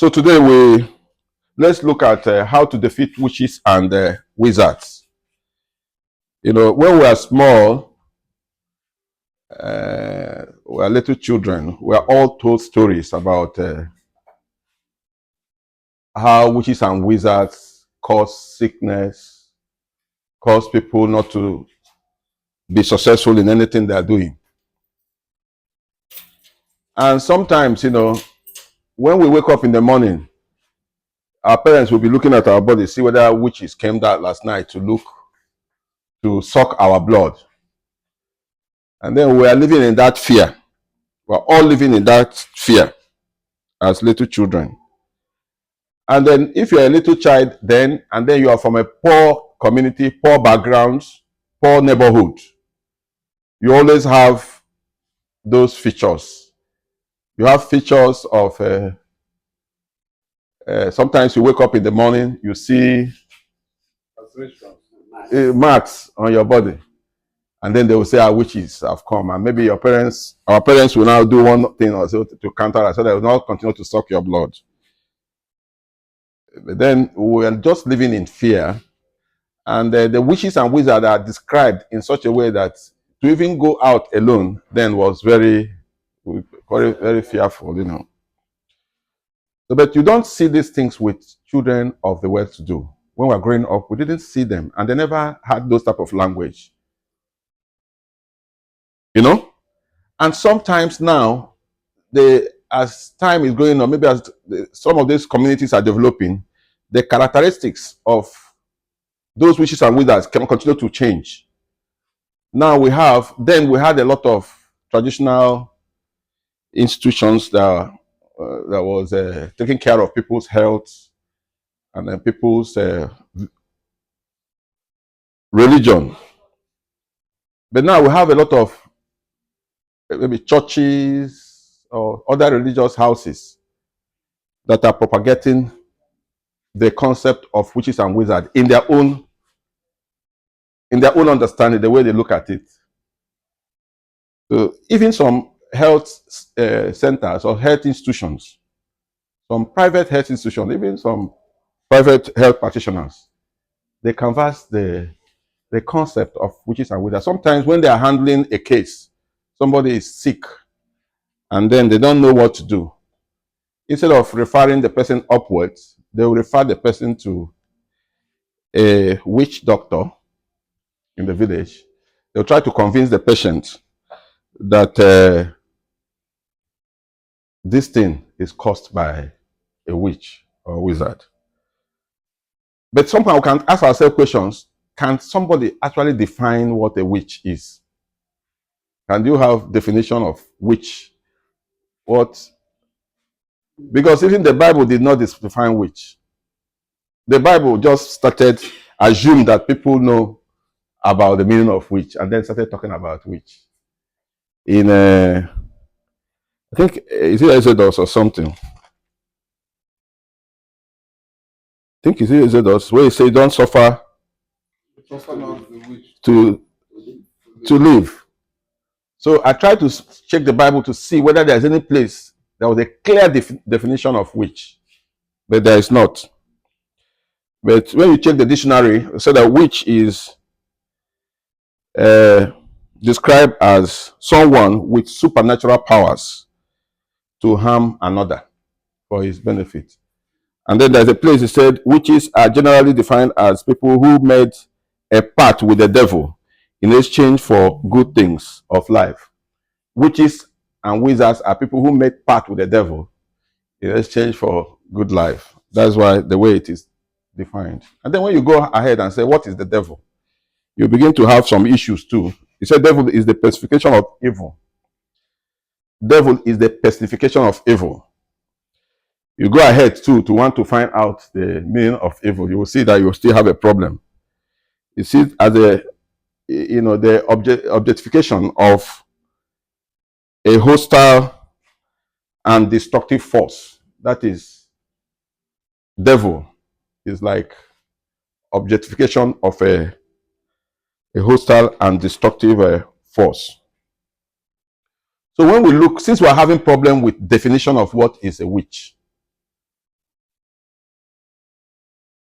So today let's look at how to defeat witches and wizards. You know, when we are small, we are little children, we are all told stories about how witches and wizards cause sickness, cause people not to be successful in anything they are doing. And sometimes, you know, when we wake up in the morning, our parents will be looking at our body, see whether witches came out last night to suck our blood. And then we are living in that fear. We're all living in that fear as little children. And then if you're a little child then, and then you are from a poor community, poor backgrounds, poor neighborhood, you always have those features. You have features of, sometimes you wake up in the morning, you see marks on your body. And then they will say, witches have come. And maybe our parents will now do one thing or so to counter that, so they will not continue to suck your blood. But then we are just living in fear. And the witches and wizards are described in such a way that to even go out alone then was very, very, very fearful, you know. So, but you don't see these things with children of the well-to-do. When we were growing up, we didn't see them. And they never had those type of language. You know? And sometimes now, as time is going on, maybe as some of these communities are developing, the characteristics of those witches and wizards can continue to change. Now we had a lot of traditional institutions that was taking care of people's health and then people's religion. But now we have a lot of maybe churches or other religious houses that are propagating the concept of witches and wizards in their own understanding, the way they look at it. So even some health centers or health institutions, some private health institutions, even some private health practitioners, they canvass the concept of witches and wizards. Sometimes when they are handling a case, somebody is sick and then they don't know what to do. Instead of referring the person upwards, they will refer the person to a witch doctor in the village. They'll try to convince the patient that this thing is caused by a witch or a wizard. But somehow we can ask ourselves questions. Can somebody actually define what a witch is? Can you have definition of witch? What? Because even the Bible did not define witch. The Bible just started assume that people know about the meaning of witch and then started talking about witch. In I think is it Exodus or something? I think it's Exodus where he says don't suffer to live. So I tried to check the Bible to see whether there's any place there was a clear definition of witch, but there is not. But when you check the dictionary, it said that witch is described as someone with supernatural powers to harm another for his benefit. And then there's a place it said witches are generally defined as people who made a pact with the devil in exchange for good things of life. Witches and wizards are people who made pact with the devil in exchange for good life. That's why the way it is defined. And then when you go ahead and say, what is the devil? You begin to have some issues too. He said devil is the personification of evil. Devil is the personification of evil. You go ahead too to want to find out the meaning of evil. You will see that you will still have a problem. You see it as the objectification of a hostile and destructive force. That is, devil is like objectification of a hostile and destructive force. So when we look, since we are having problem with definition of what is a witch,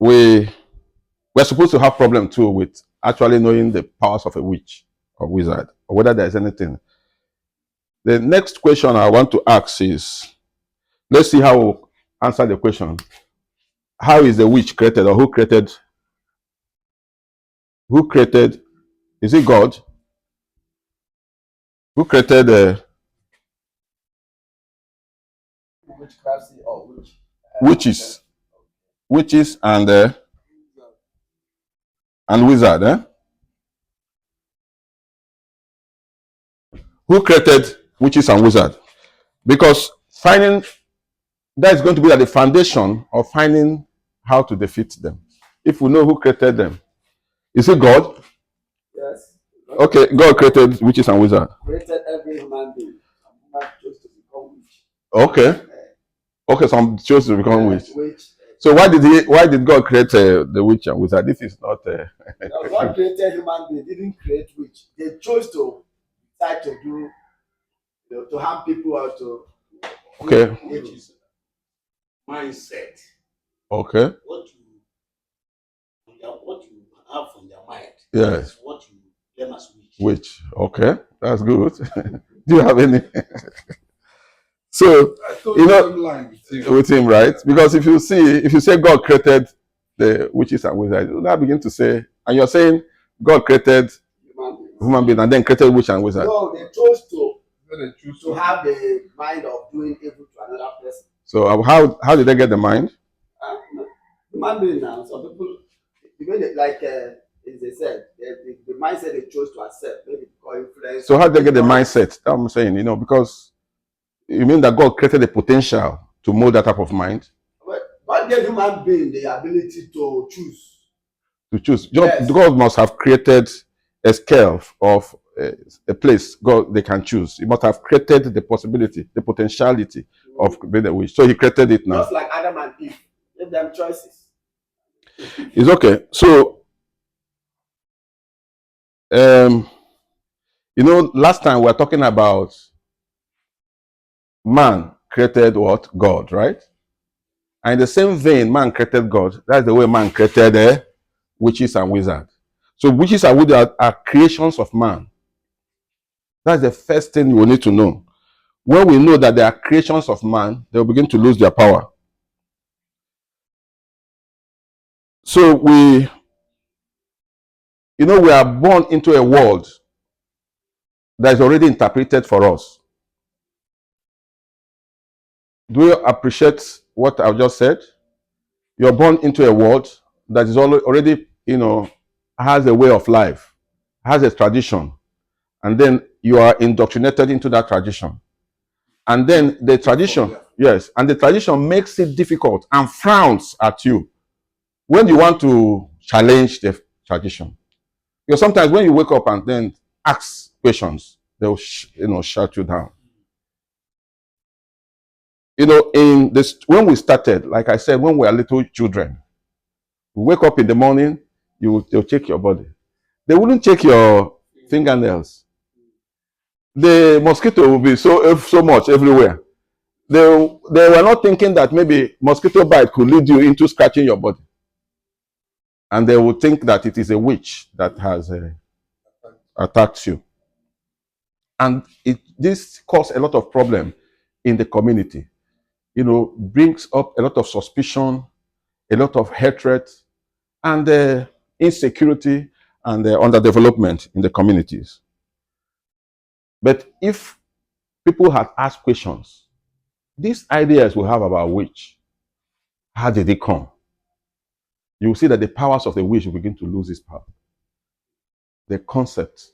we're supposed to have problem too with actually knowing the powers of a witch or wizard, or whether there's anything. The next question I want to ask is, let's see how we'll answer the question. How is the witch created, or who created? Who created? Is it God? Who created witches? Witches and wizard, eh? Who created witches and wizard? Because finding that is going to be at the foundation of finding how to defeat them. If we know who created them, is it God? Yes. Okay, God created witches and wizards. Created every human being. Human chose to become witch. Okay. Okay, some chose to become witch. Witch. So why did God create the witch and wizard? This is not. God created human being. Didn't create witch. They chose to decide to do, to harm people or to. Okay. Which is mindset. Okay. What you have from your mind. Yes. What you claim as witch. Witch. Okay, that's good. Do you have any? So you know, with him, right? Because if you say God created the witches and wizards, you now begin to say, and you're saying God created human being and then created witch and wizard. No, they chose to have the mind of doing evil to another person. So how did they get the mind? Human being now, some people, the way they, like as they said, the mindset they chose to accept, maybe because influence. So how did they get the mindset? That's what I'm saying, because you mean that God created the potential to mold that type of mind? God gave human being the ability to choose. To choose. Yes. God must have created a scale of a place they can choose. He must have created the possibility, the potentiality of being a witch. So he created it now. Just like Adam and Eve, give them choices. It's okay. So, last time we were talking about man created what? God, right? And in the same vein, man created God. That's the way man created witches and wizards. So witches and wizards are creations of man. That's the first thing you will need to know. When we know that they are creations of man, they will begin to lose their power. So we are born into a world that is already interpreted for us. Do you appreciate what I've just said? You're born into a world that is already, has a way of life, has a tradition, and then you are indoctrinated into that tradition. And then the tradition, yes, and the tradition makes it difficult and frowns at you when you want to challenge the tradition. Because sometimes when you wake up and then ask questions, they'll shut you down. In this, when we started, like I said, when we were little children, we wake up in the morning, they'll check your body. They wouldn't check your fingernails. The mosquito will be so much everywhere. They were not thinking that maybe mosquito bite could lead you into scratching your body. And they would think that it is a witch that has attacked you. And this caused a lot of problem in the community. Brings up a lot of suspicion, a lot of hatred, and insecurity and underdevelopment in the communities. But if people had asked questions, these ideas we have about witch, how did it come? You will see that the powers of the witch will begin to lose its power. The concept,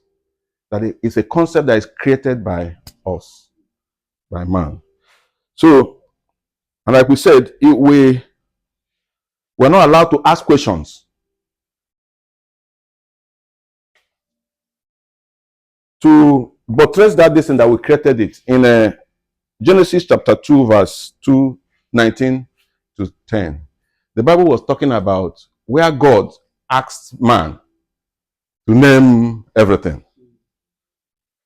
that it is a concept that is created by us, by man. So, and like we said, we're not allowed to ask questions. To buttress that thing that we created it in Genesis chapter 2, verse 2, 19 to 10. The Bible was talking about where God asked man to name everything.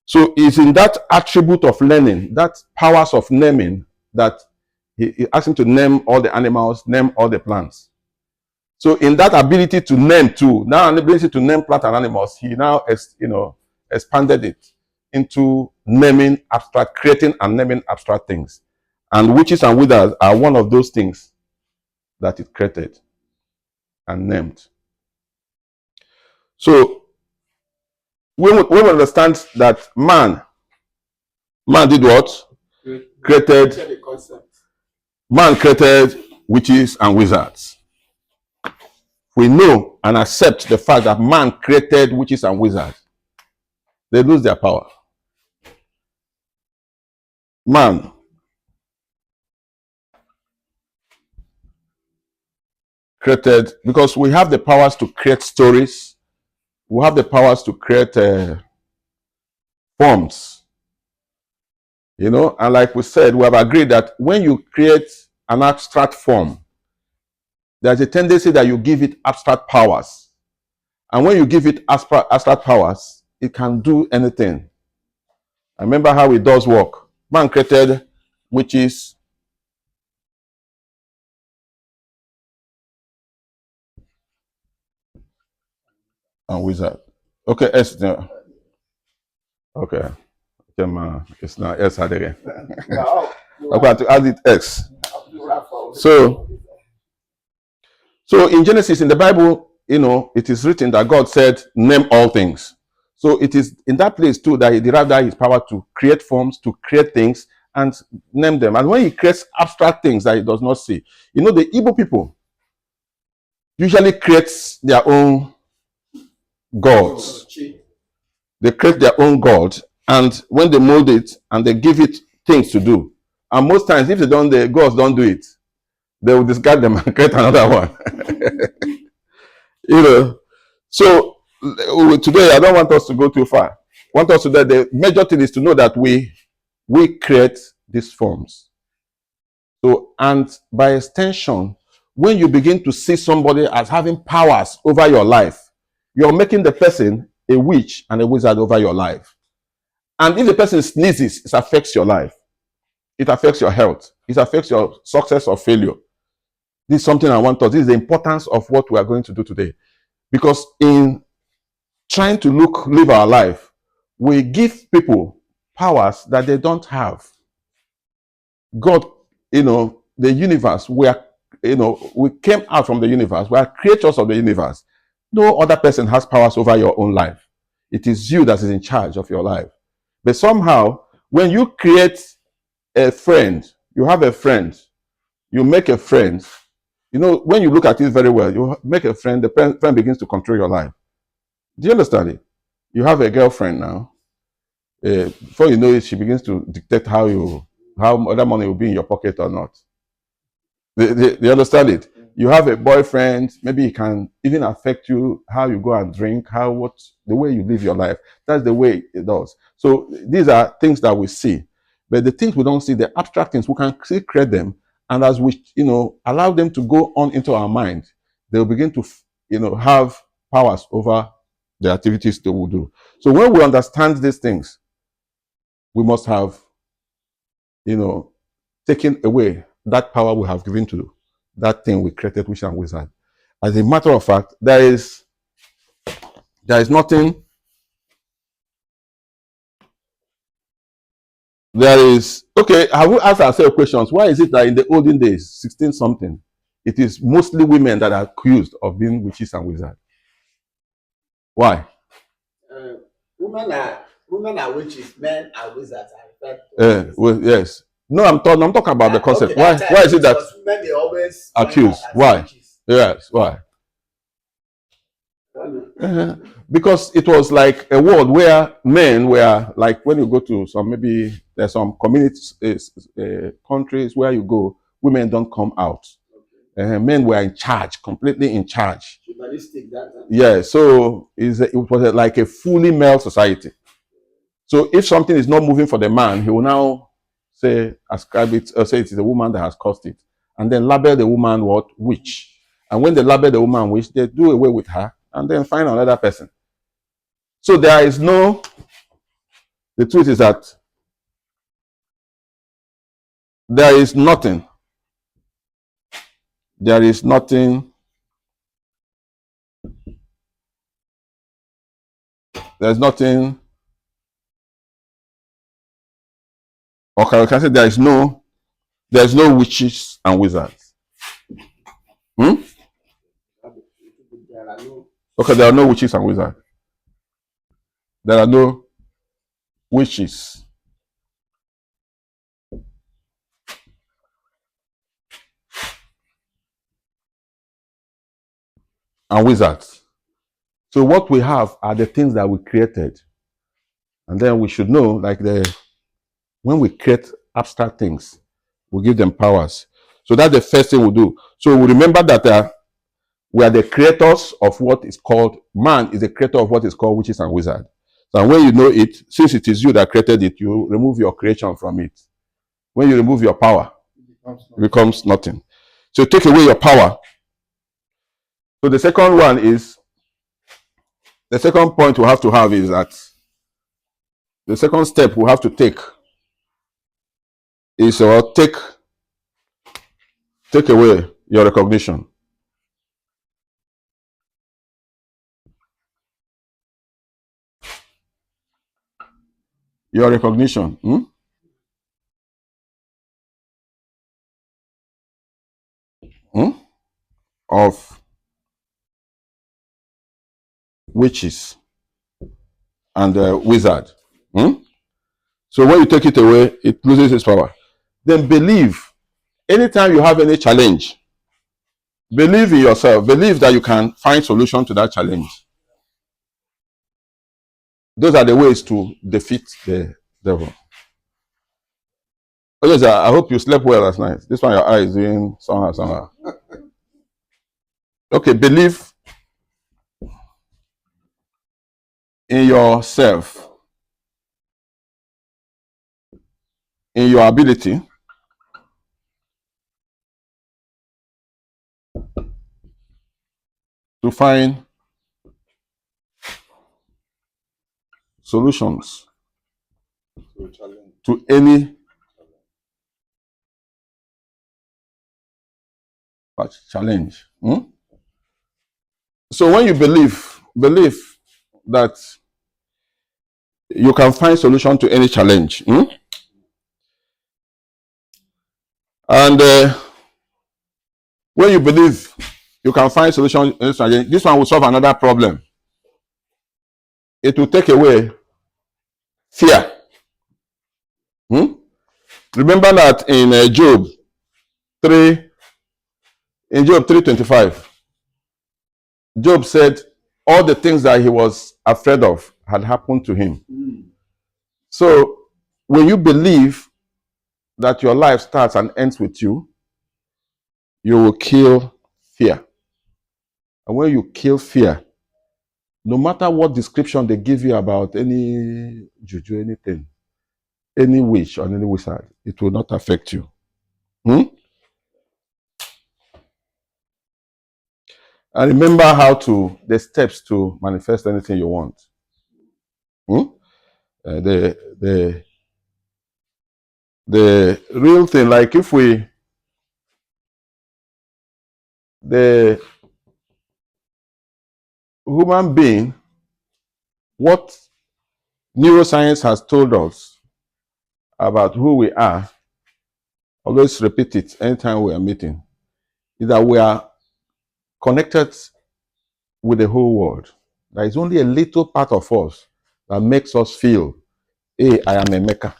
So it's in that attribute of learning, that powers of naming, that he asked him to name all the animals, name all the plants. So in that ability to name too, now an ability to name plant and animals, he now expanded it into naming abstract, creating and naming abstract things. And witches and wizards are one of those things that it created and named. So we understand that man did what? Created. Man created witches and wizards. We know and accept the fact that man created witches and wizards, they lose their power. Man created, because we have the powers to create stories, we have the powers to create forms, and like we said, we have agreed that when you create an abstract form, there's a tendency that you give it abstract powers. And when you give it abstract powers, it can do anything. I remember how it does work. Man created witches and wizard. Okay, S. Okay. Okay, it's not S again. I'm going to add it X. So in Genesis, in the Bible, it is written that God said, name all things. So it is in that place too that he derived his power to create forms, to create things, and name them. And when he creates abstract things that he does not see, the Igbo people usually create their own gods. They create their own god, and when they mold it and they give it things to do, and most times if the gods don't do it, they will discard them and create another one. So today I don't want us to go too far. I want us to the major thing is to know that we create these forms. So, and by extension, when you begin to see somebody as having powers over your life, you're making the person a witch and a wizard over your life. And if the person sneezes, it affects your life. It affects your health. It affects your success or failure. This is something I want us. This is the importance of what we are going to do today. Because in trying to live our life, we give people powers that they don't have. God, the universe, we came out from the universe. We are creatures of the universe. No other person has powers over your own life. It is you that is in charge of your life. But somehow, when you create a friend, you have a friend, you make a friend, when you look at it very well, you make a friend, the friend begins to control your life. Do you understand it? You have a girlfriend now. Before you know it, she begins to dictate how other money will be in your pocket or not. They understand it? You have a boyfriend, maybe he can even affect you, how you go and drink, the way you live your life. That's the way it does. So these are things that we see. But the things we don't see, the abstract things, we can still create them. And as we, allow them to go on into our mind, they'll begin to, have powers over the activities they will do. So when we understand these things, we must have, taken away that power we have given to that thing we created, witch and wizard. As a matter of fact, there is nothing. Okay, have we asked ourselves questions? Why is it that in the olden days, 16 something, it is mostly women that are accused of being witches and wizards? Why? Women are witches, men are wizards. Yes. No, I'm talking about the concept. Okay, why is it that men they always accused? Why? Witches. Yes, why? Because it was like a world where men were like, when you go to there's some communities, countries where you go, women don't come out. Men were in charge, completely in charge. Yeah, so it was like a fully male society. So if something is not moving for the man, he will now ascribe it, or say it is a woman that has caused it, and then label the woman what? Witch. And when they label the woman witch, they do away with her and then find another person. So the truth is that there is nothing There's nothing, okay, I can say there's no witches and wizards. Hmm? There are no. Okay, there are no witches and wizards. There are no witches and wizards. So what we have are the things that we created. And then we should know, like when we create abstract things, we give them powers. So that's the first thing we do. So we remember that we are the creators of what is called, man is the creator of what is called witches and wizards. So when you know it, since it is you that created it, you remove your creation from it. When you remove your power, it becomes nothing. So take away your power. So the second point we have to have is that the second step we have to take is take away your recognition. Your recognition of witches and wizard. So when you take it away, it loses its power. Then believe. Anytime you have any challenge, believe in yourself. Believe that you can find solution to that challenge. Those are the ways to defeat the devil. Oh yes, I hope you slept well last night. This one your eye is doing somehow. Okay, believe in yourself, in your ability to find solutions to any challenge. So when you believe that you can find solution to any challenge, and when you believe you can find solution to any challenge, this one will solve another problem. It will take away fear. Remember that in Job 3:25, Job said all the things that he was afraid of had happened to him. So when you believe that your life starts and ends with you, you will kill fear. And when you kill fear, no matter what description they give you about any juju, anything, any witch or any wizard, it will not affect you. And remember the steps to manifest anything you want. The real thing, like the human being, what neuroscience has told us about who we are, always repeat it anytime we are meeting, is that we are connected with the whole world. There is only a little part of us that makes us feel, hey, I am a maker.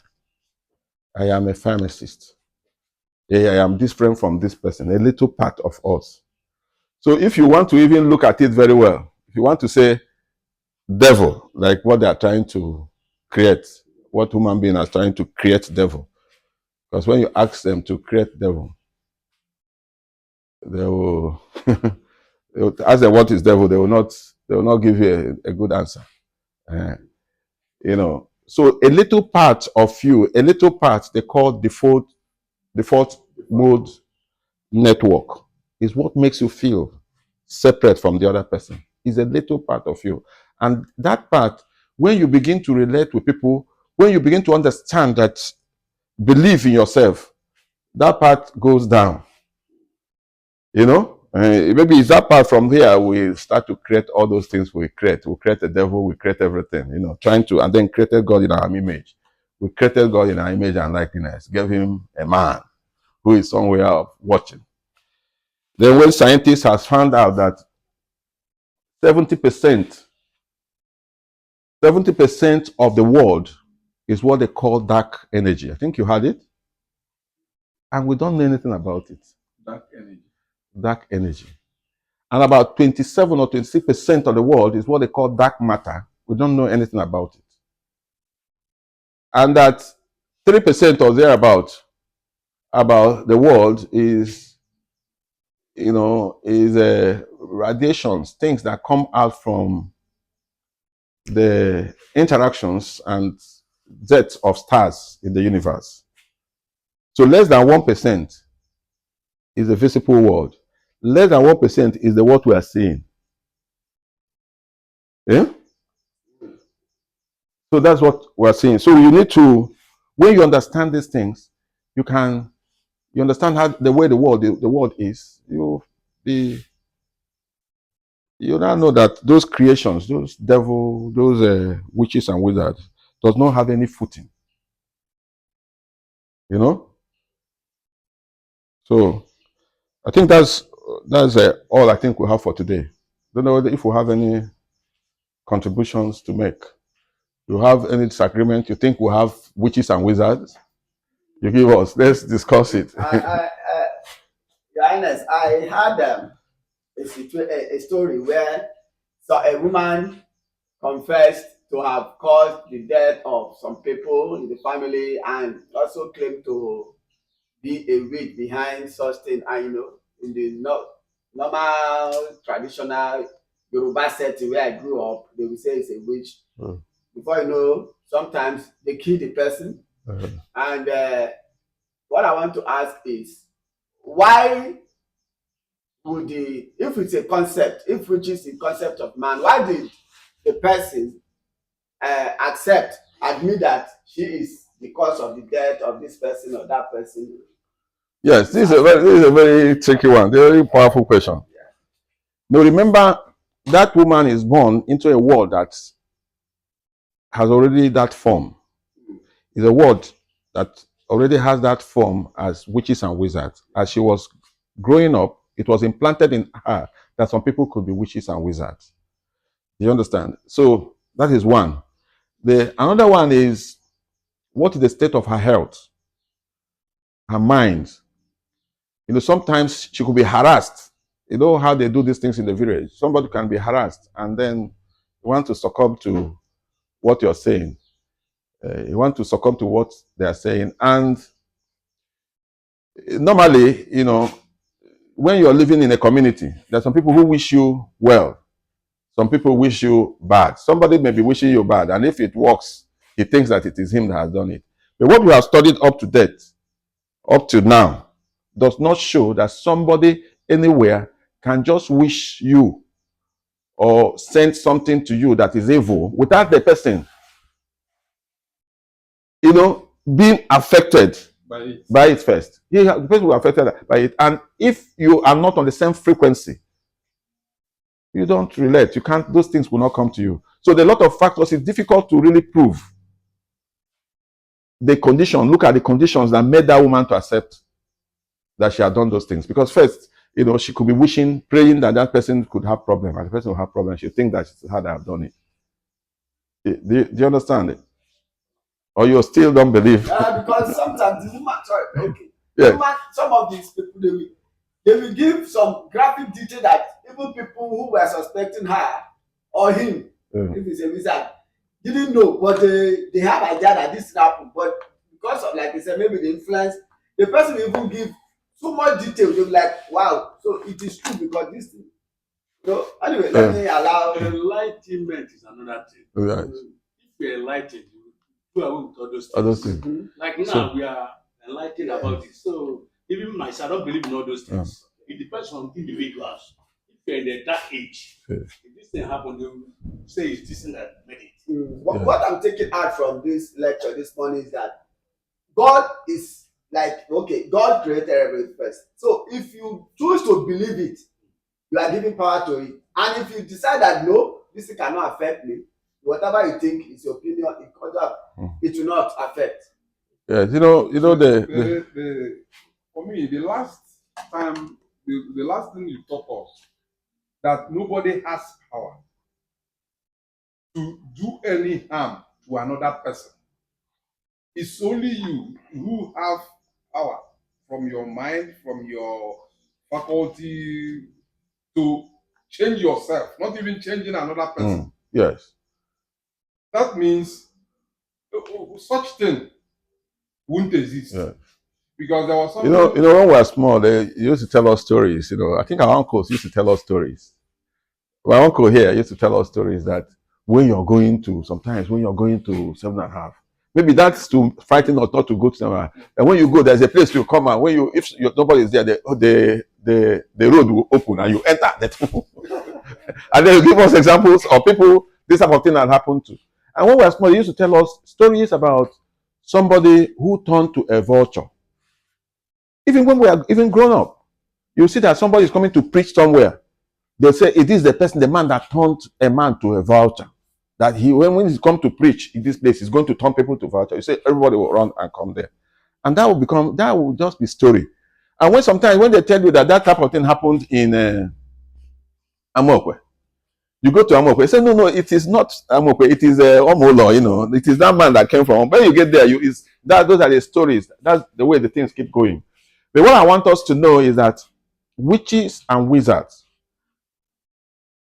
I am a pharmacist. Hey, I am different from this person. A little part of us. So if you want to even look at it very well, if you want to say devil, like what they are trying to create, what human beings are trying to create devil. Because when you ask them to create devil, they will ask them what is devil, they will not give you a good answer. So a little part of you, a little part they call default mode network is what makes you feel separate from the other person. Is a little part of you. And that part, when you begin to relate with people, when you begin to understand that, believe in yourself, that part goes down. maybe it's that part from here we start to create all those things we create. We create the devil, we create everything, trying to, and then created God in our image. We created God in our image and likeness, gave him a man who is somewhere watching. Then when scientists has found out that 70% of the world is what they call dark energy. I think you had it. And we don't know anything about it. Dark energy. Dark energy. And about 27 or 26% of the world is what they call dark matter. We don't know anything about it. And that 3% or thereabout about the world is radiations, things that come out from the interactions and jets of stars in the universe. So less than 1% is the visible world. Less than 1% is the world we are seeing. Yeah? So that's what we're seeing. So you need to, when you understand these things, you understand how the way the world is. You now know that those creations, those devil, those witches and wizards, does not have any footing. So I think that's all I think we have for today. Don't know if we have any contributions to make. You have any disagreement? You think we have witches and wizards? You give us. Let's discuss it. Your Highness, I had a story where a woman confessed to have caused the death of some people in the family and also claimed to be a witch behind such thing. And in the normal traditional Yoruba setting where I grew up, they will say it's a witch. Before you know, sometimes they kill the person. And what I want to ask is, why would if it's a concept, if which is the concept of man, why did the person admit that she is the cause of the death of this person or that person? Yes, this is a very tricky one, very powerful question. Yeah. Now remember, that woman is born into a world that has already that form. It's a world that already has that form as witches and wizards. As she was growing up, it was implanted in her that some people could be witches and wizards. Do you understand? So that is one. Another one is, what is the state of her health? Her mind. Sometimes she could be harassed. You know how they do these things in the village. Somebody can be harassed and then want to succumb to what you're saying. You want to succumb to what they're saying. And normally, when you're living in a community, there's some people who wish you well. Some people wish you bad. Somebody may be wishing you bad. And if it works, he thinks that it is him that has done it. But what we have studied up to date, up to now, does not show that somebody anywhere can just wish you or send something to you that is evil without the person, being affected by it first. The person will be affected by it. And if you are not on the same frequency, you don't relate. You can't, those things will not come to you. So there are a lot of factors. It's difficult to really prove the condition. Look at the conditions that made that woman to accept that she had done those things. Because first, she could be wishing, praying that that person could have problem, and the person will have problem. She think that it's her that have done it. Do you understand it? Or you still don't believe? Because sometimes the woman, yeah. Some of these people, they will give some graphic detail that even people who were suspecting her or him, if it's a wizard, didn't know, but they have idea that this happened. But because of, like I said, maybe the influence, the person will even give so much detail. They'll be like, wow, so it is true because this thing. So anyway, let me allow. Enlightenment is another thing. Right. If you're enlightened, you do away with all those things. Mm-hmm. Like now, we are enlightened about it. So even myself, I don't believe in all those things. It depends on individuals. If you're in the dark age, if this thing happened, they will say it's this thing that made it. What I'm taking out from this lecture this morning is that God is like, okay, God created everything first. So if you choose to believe it, You are giving power to it. And if you decide that no, this thing cannot affect me, whatever you think is your opinion, it will not affect. Yes, for me, the last time, the last thing you taught us, that nobody has power to do any harm to another person. It's only you who have power from your mind, from your faculty to change yourself, not even changing another person. Yes. That means such thing wouldn't exist. Yeah. Because there was something. When we were small, they used to tell us stories. I think our uncles used to tell us stories. My uncle here used to tell us stories that when you're going to 7.5, maybe that's to frighten us not to go to 7.5. And when you go, there's a place you come and if nobody is there, the road will open and you enter that. And then you give us examples of people this type of thing that happened to. And when we were small, they used to tell us stories about somebody who turned to a vulture. Even when we are even grown up, you see that somebody is coming to preach somewhere. They say it is the man that turned a man to a vulture. That when he's come to preach in this place, he's going to turn people to vulture. You say everybody will run and come there. And that will just be story. And sometimes when they tell you that type of thing happened in Amokwe, you go to Amokwe, you say, no, it is not Amokwe, it is Omolo, it is that man that came from. When you get there, those are the stories. That's the way the things keep going. But what I want us to know is that witches and wizards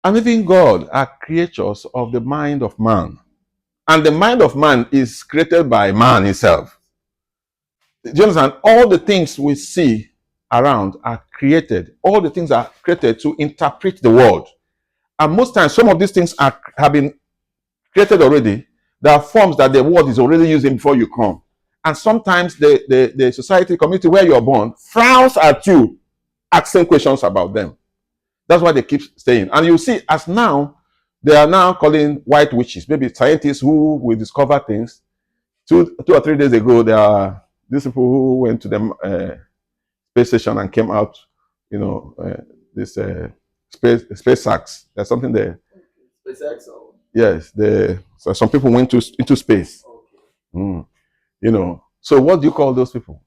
and even God are creatures of the mind of man. And the mind of man is created by man himself. Do you understand? All the things we see around are created. All the things are created to interpret the world. And most times, some of these things have been created already. There are forms that the world is already using before you come. And sometimes the society, community where you're born frowns at you, asking questions about them. That's why they keep staying. And you see, as now, they are now calling white witches. Maybe scientists who will discover things. 2 or 3 days ago, there are these people who went to the space station and came out, this SpaceX. There's something there. SpaceX? Yes. So some people went into space. Okay. So what do you call those people?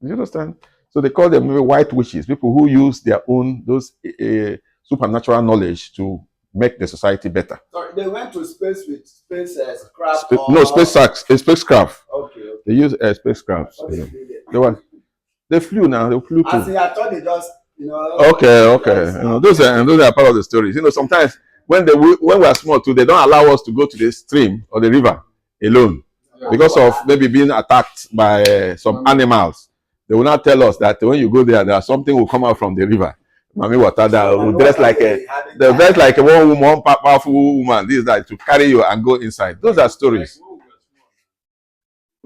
Do you understand? So they call them white witches, people who use their own supernatural knowledge to make the society better. Sorry, they went to space with spacecraft? No, spacecraft. Okay. They use a spacecraft. They flew now. They flew too. I thought they just, Okay. Those are part of the stories. Sometimes when we are small too, they don't allow us to go to the stream or the river alone because of maybe being attacked by some animals. They will not tell us that when you go there something will come out from the river. Mami water that will dress like a one powerful woman. This is that to carry you and go inside. Those are stories.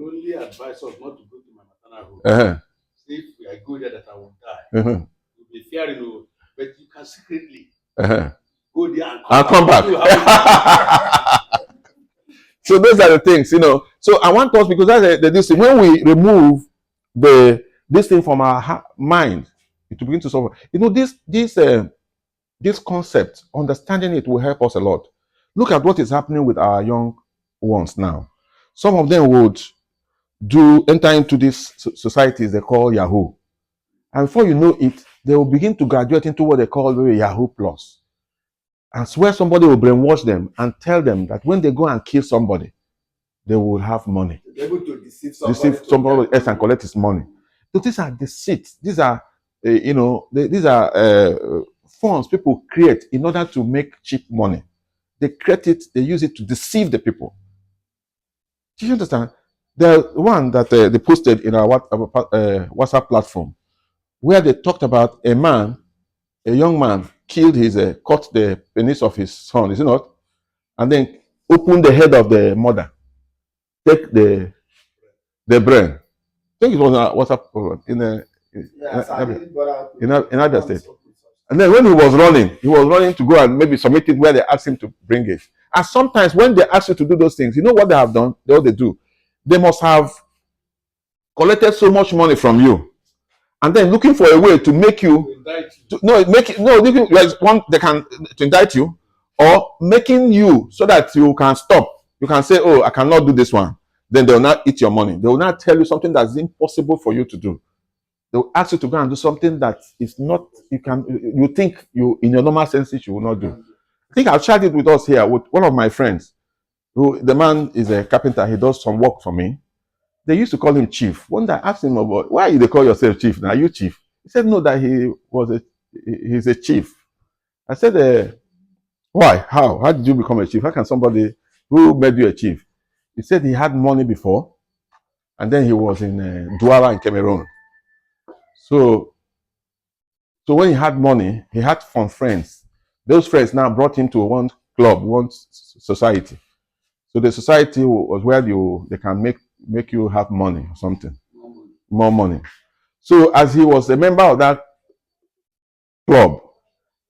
Only advise us not to go to my maternal home. If I go there, that I will die. You'll be fearing, but you can secretly go there and come back. So those are the things, So I want us, because that's this thing. When we remove this thing from our mind, it will begin to solve. This concept, understanding it will help us a lot. Look at what is happening with our young ones now. Some of them would enter into these societies they call Yahoo. And before you know it, they will begin to graduate into what they call Yahoo Plus. And where somebody will brainwash them and tell them that when they go and kill somebody, they will have money. They're able to deceive somebody else and collect his money. So these are deceits. These are, forms people create in order to make cheap money. They create it, they use it to deceive the people. Do you understand? The one that they posted in our WhatsApp platform, where they talked about a young man cut the penis of his son, is it not? And then opened the head of the mother, take the brain. I think it was a WhatsApp program in Abia State. And then when he was running to go and maybe submit it where they asked him to bring it. And sometimes when they ask you to do those things, you know what they have done? What they do? They must have collected so much money from you. and then looking for a way to make you, Indict you. there's one they can to indict you, or making you so that you can stop. You can say, oh, I cannot do this one. Then they will not eat your money. They will not tell you something that's impossible for you to do. They will ask you to go and do something that is not, you think you in your normal senses you will not do. I think I've shared it with us here with one of my friends, who the man is a carpenter. He does some work for me. They used to call him Chief. One day I asked him about, why you they call yourself Chief? Now, are you Chief? He said no, that he's a chief. I said, why? How did you become a chief? How can somebody who made you a chief? He said he had money before, and then he was in Douala in Cameroon. So when he had money, he had some friends. Those friends now brought him to one club, one society. So the society was where they can make you have money or something, more money. So as he was a member of that club,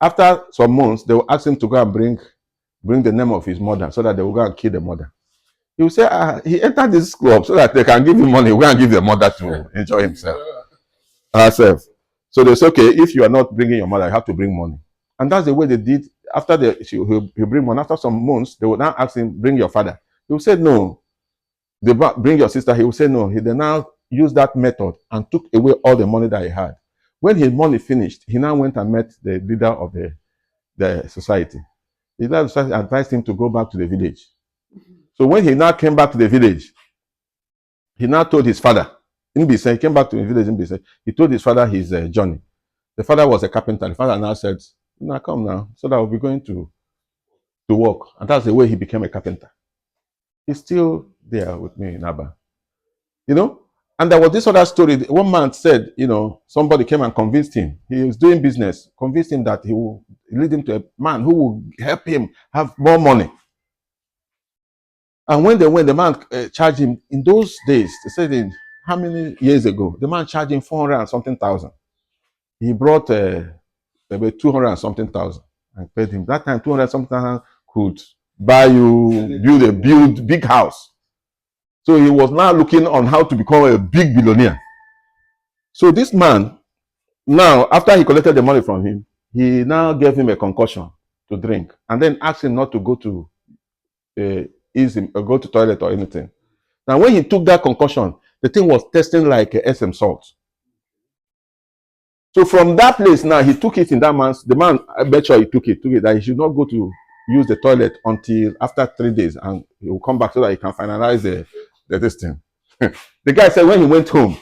after some months, they will ask him to go and bring the name of his mother, so that they will go and kill the mother. He will say, he entered this club so that they can give him money. We can give the mother to enjoy himself, herself. So they say, okay, if you are not bringing your mother, you have to bring money. And that's the way they did. After he'll bring money. After some months, they will now ask him, bring your father. He will say no. They bring your sister. He will say no. He then now used that method and took away all the money that he had. When his money finished, he now went and met the leader of the society. The leader of the society advised him to go back to the village. So when he now came back to the village, he now told his father, he came back to the village in Bise, he told his father his journey. The father was a carpenter. The father now said, now come now, so that we'll be going to work. And that's the way he became a carpenter. He's still there with me in Aba. You know? And there was this other story. One man said, somebody came and convinced him. He was doing business, convinced him that he will lead him to a man who will help him have more money. And when the man charged him, in those days, they said how many years ago, the man charged him 400 and something thousand. He brought maybe 200 and something thousand and paid him. That time, 200 and something thousand could buy you, build big house. So he was now looking on how to become a big billionaire. So this man, now, after he collected the money from him, he now gave him a concoction to drink, and then asked him not to go to go to toilet or anything. Now, when he took that concoction, the thing was tasting like SM salt. So from that place, now he took it in the man, I bet sure he took it, that he should not go to use the toilet until after 3 days, and he will come back so that he can finalize this thing. The guy said when he went home,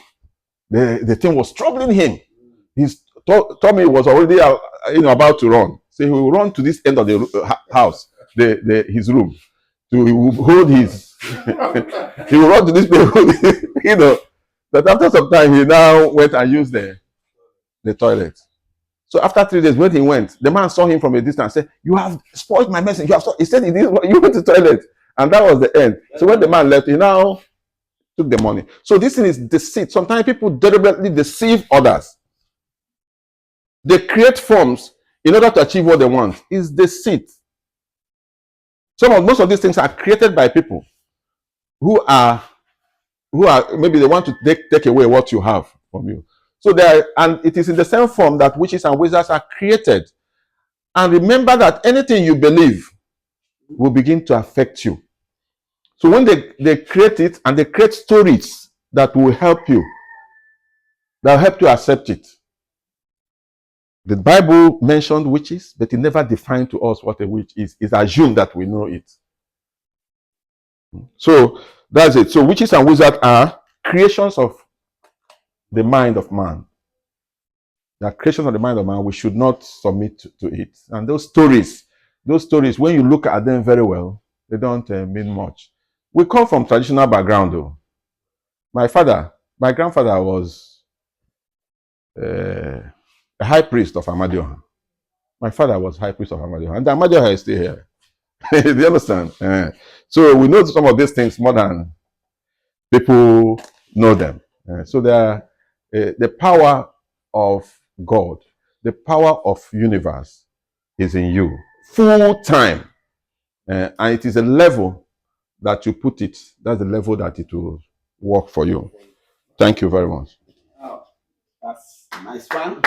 the thing was troubling him. His tummy was already about to run. So he will run to this end of the house, his room. So he will hold his he will run to this place, But after some time, he now went and used the toilet. So after 3 days, when he went, the man saw him from a distance and said, you have spoiled my message. He said, you went to the toilet. And that was the end. So when the man left, he now took the money. So this thing is deceit. Sometimes people deliberately deceive others. They create forms in order to achieve what they want. It's deceit. Most of these things are created by people who are maybe they want to take away what you have from you. So and it is in the same form that witches and wizards are created. And remember that anything you believe will begin to affect you. So when they create it, and they create stories that will help you, accept it. The Bible mentioned witches, but it never defined to us what a witch is. It's assumed that we know it. So that's it. So witches and wizards are creations of the mind of man. They are creations of the mind of man. We should not submit to it. And those stories, when you look at them very well, they don't mean much. We come from traditional background, though. My grandfather was a high priest of Amadioha. My father was high priest of Amadioha. And Amadioha is still here. Do you understand? So we know some of these things more than people know them. So they are the power of God, the power of universe is in you full time. And it is a level that you put it, that's the level that it will work for you. Thank you very much. Oh, that's Nice one.